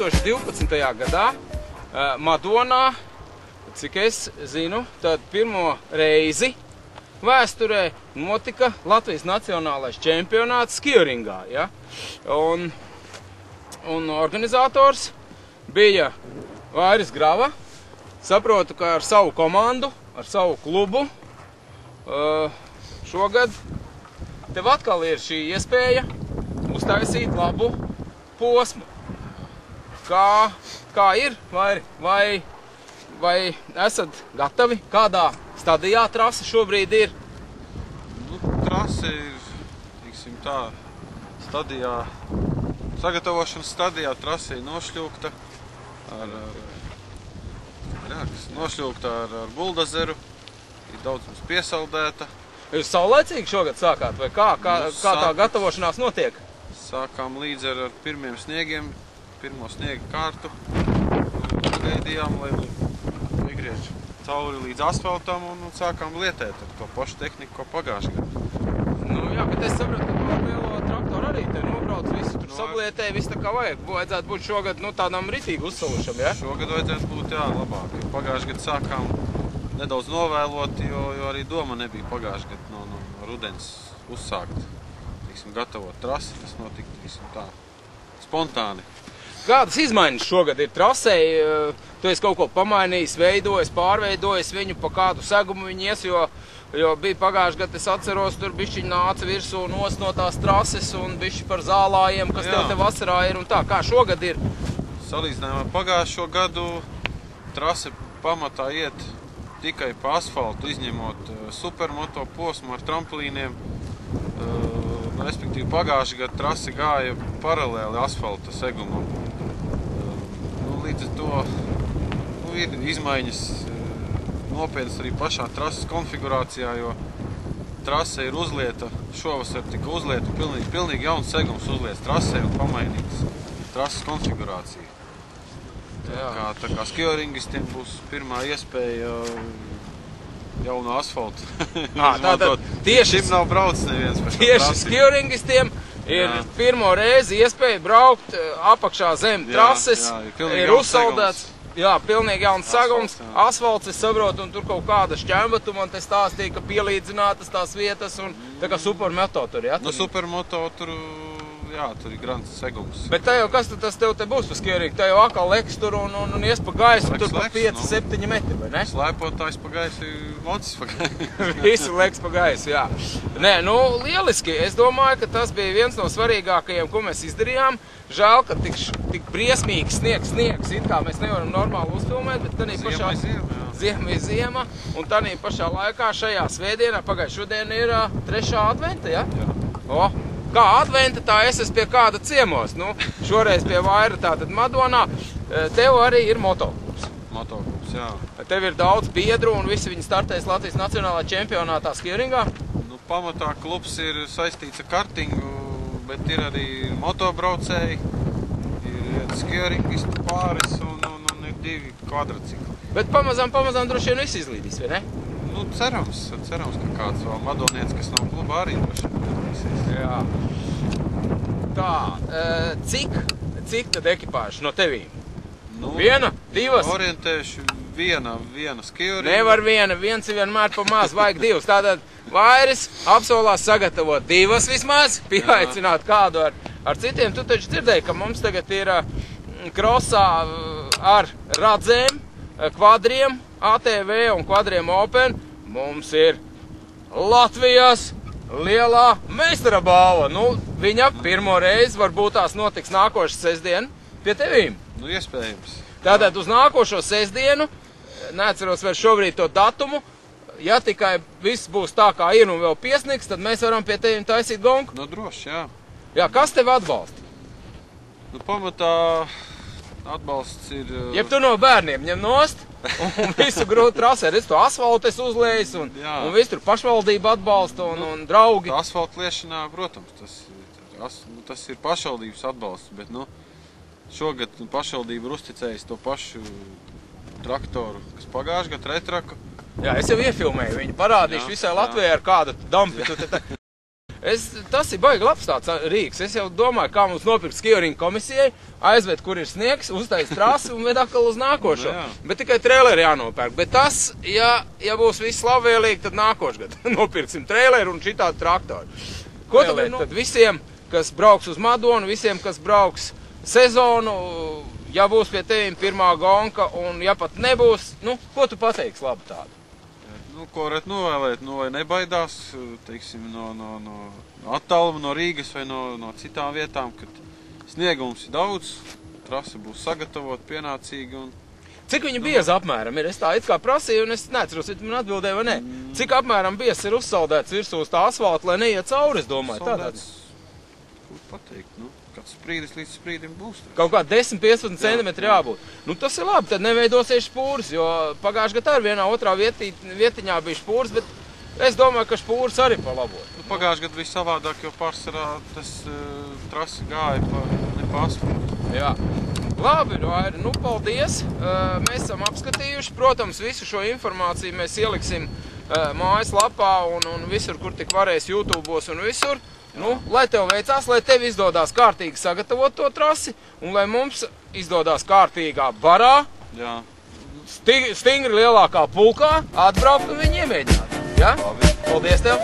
2012. gadā Madonā, cik es zinu, tad pirmo reizi vēsturē notika Latvijas nacionālais čempionāts skioringā. Ja? Un organizators bija Vairis Grava. Saprotu, ka ar savu komandu, ar savu klubu šogad tev atkal ir šī iespēja uztaisīt labu posmu. Kā ir, vai esat gatavi? Kādā stadijā trase šobrīd ir? Nu, trase ir, tiksim tā, stadijā, sagatavošanas stadijā trase ir nošļūkta ar buldozeru, ir daudz mums piesaldēta. Jūs saulēcīgi šogad sākāt, vai kā tā gatavošanās notiek? Sākām līdz ar pirmiem sniegiem, pirmo sniega kārtu. Gaidījām, lai negriež cauri līdz asfaltam un sākām lietēt ar to pašu tehniku, ko pagājušajā gadā. Nu jā, bet es sapratu, ka ar lielo traktoru arī te nobrauc visu, tur sablietē, viss tā kā vajag. Vajadzētu būt šogad tādam ritīgi uzsalušam, ja? Šogad vajadzētu būt, jā, labāk. Pagājušajā gadā sākām nedaudz novēlot, jo arī doma nebija pagājušajā gadā no rudens uzsākt, gatavot trasi. Tas notika tā spontāni. Kādas izmaiņas šogad ir trasē? Tu esi kaut ko pamainījis, veidojis, pārveidojis viņu, pa kādu segumu viņi ies, jo bija pagājušajā gadā, es atceros, tur bišķiņ nāca virsū nost no tās trases un bišķi par zālājiem, kas tev te vasarā ir un tā. Kā šogad ir? Salīdzinājumā pagājušo gadu trase pamatā iet tikai pa asfaltu, izņemot supermoto posmu ar tramplīniem. Respektīvi, pagājušajā gadā trase gāja paralēli asfalta segumam. Līdz ar to ir izmaiņas nopietnas arī pašā trases konfigurācijā, jo trase ir uzlieta, šovasar tika uzlieta pilnīgi jauns segums uzliets trasē un pamainīts trases konfigurācija. Tā kā skioringistiem būs pirmā iespēja jaunu asfaltu. Tātad tieši nav braucis neviens par šo tieši trasi. skioringistiem ir pirmo reizi iespēja braukt apakšā zem trases, ir uzsaldēts. Jā, pilnīgi jauns sagums, asfalts, es saprotu, un tur kaut kāda šķembatu man te stāstīja, ka pielīdzinātas tās vietas, un tā kā supermoto tur, jā? No supermoto tur, jā, tur ir grants segums. Bet tā jau, kas tas tev te būs pa skioringu? Tā jau akal leks tur un ies pa gaisu, tur pa 5-7 metri, vai ne? Slēpotājs pa gaisu, mocis pa gaisu. Visi leks pa gaisu, jā. Nē, nu, lieliski. Es domāju, ka tas bija viens no svarīgākajiem, ko mēs izdarījām. Žēl, ka tik briesmīgs sniegs, it kā mēs nevaram normāli uzfilmēt, bet tanī pašā ziema ir ziema, un tanī pašā laikā šajā svētdienā, šodien ir 3. adventa, ja? Jā. Kā adventa, tā es esmu pie kāda ciemos. Nu, šoreiz pie Vaira, tātad Madonā. Tev arī ir motoklubs. Motoklubs, jā. Tev ir daudz biedru un visi viņi startēs Latvijas nacionālā čempionātā skioringā? Nu, pamatā klubs ir saistīts ar kartingu, bet ir arī motobraucēji, ir skioringistu pāris un ir 2 kvadricikli. Bet pamazām droši vien viss izlīdīs, vai ne? Nu, cerams, ka kāds vēl madonietis, kas nav klubā, arī droši vien piedalīsies. Jā. Tā, cik tad ekipāžu no tevīm? Nu, 1, 2? Orientējuši viena skioringa. Nevar viens ir vienmēr pa maz, vajag 2. Tātad Vairis apsolās sagatavot 2 vismaz, pieaicināt kādu ar citiem. Tu taču dzirdēji, ka mums tagad ir krosā ar radzēm, kvadriem, ATV un kvadriem Open. Mums ir Latvijas lielā meistara balva. Nu, viņa pirmo reizi varbūt tās notiks nākošais sestdien pie tevīm. Nu, iespējams. Tātad uz nākošo sestdienu, neatceros vēl šobrīd to datumu, ja tikai viss būs tā, kā ir un vēl piesniks, tad mēs varam pie tevīm taisīt gonku. Nu, droši, jā. Jā, kas tev atbalsta? Nu, pamatā atbalsts ir... Jeb tu no bērniem ņem nost un visu grūti trasē. Redz, to asfaltu es uzlējis un visu tur pašvaldība atbalsta un draugi. Asfaltu liešanā, protams, tas ir pašvaldības atbalsts, bet, nu, šogad pašvaldība ir uzticējis to pašu traktoru, kas pagājušajā gadā retraku. Jā, es jau iefilmēju viņu, parādīšu visai Latvijai ar kādu dampi. Tas ir baigi labs tāds rīks. Es jau domāju, kā mums nopirkt skijoringu komisijai, aizved, kur ir sniegs, uztais trasi un ved atkal uz nākošo. Bet tikai traileri jānopērk. Bet tas, ja būs viss labvēlīgi, tad nākošgad nopirksim traileri un šitādu traktoru. Ko tad visiem, kas brauks uz Madonu, visiem, kas brauks sezonu, ja būs pie tevim pirmā gonka un ja pat nebūs, nu, ko tu pateiksi labi tādu? Nu, ko varētu novēlēt, lai nebaidās, teiksim, no attāluma, no Rīgas vai no citām vietām, kad sniegums ir daudz, trase būs sagatavot pienācīgi un... Cik viņa bieza apmēram ir? Es tā it kā prasīju un es neceros, ja tu man atbildēji vai ne. Cik apmēram biezs ir uzsaldēts virsū uz tā asfalta, lai neiet cauri, es domāju, tādā? Ko pateikt, nu, kāds sprīdis līdz sprīdim būs. Kaut kā 10-15 centimetri jābūt. Nu, tas ir labi, tad neveidosies špūras, jo pagājušajā gadā vienā otrā vietiņā bija špūras, bet es domāju, ka špūras arī palabot. Nu, pagājušajā gadā bija savādāk, jo pārsvarā tas trasi gāja pa asfaltu. Jā. Labi, Vairi, nu paldies. Mēs esam apskatījuši. Protams, visu šo informāciju mēs ieliksim mājaslapā un visur, kur tik varēs YouTube'os un visur. Nu, lai tev veicās, lai tev izdodās kārtīgi sagatavot to trasi un lai mums izdodās kārtīgā barā, stingri lielākā pulkā atbraukt un viņu iemēģināt. Ja? Paldies tev!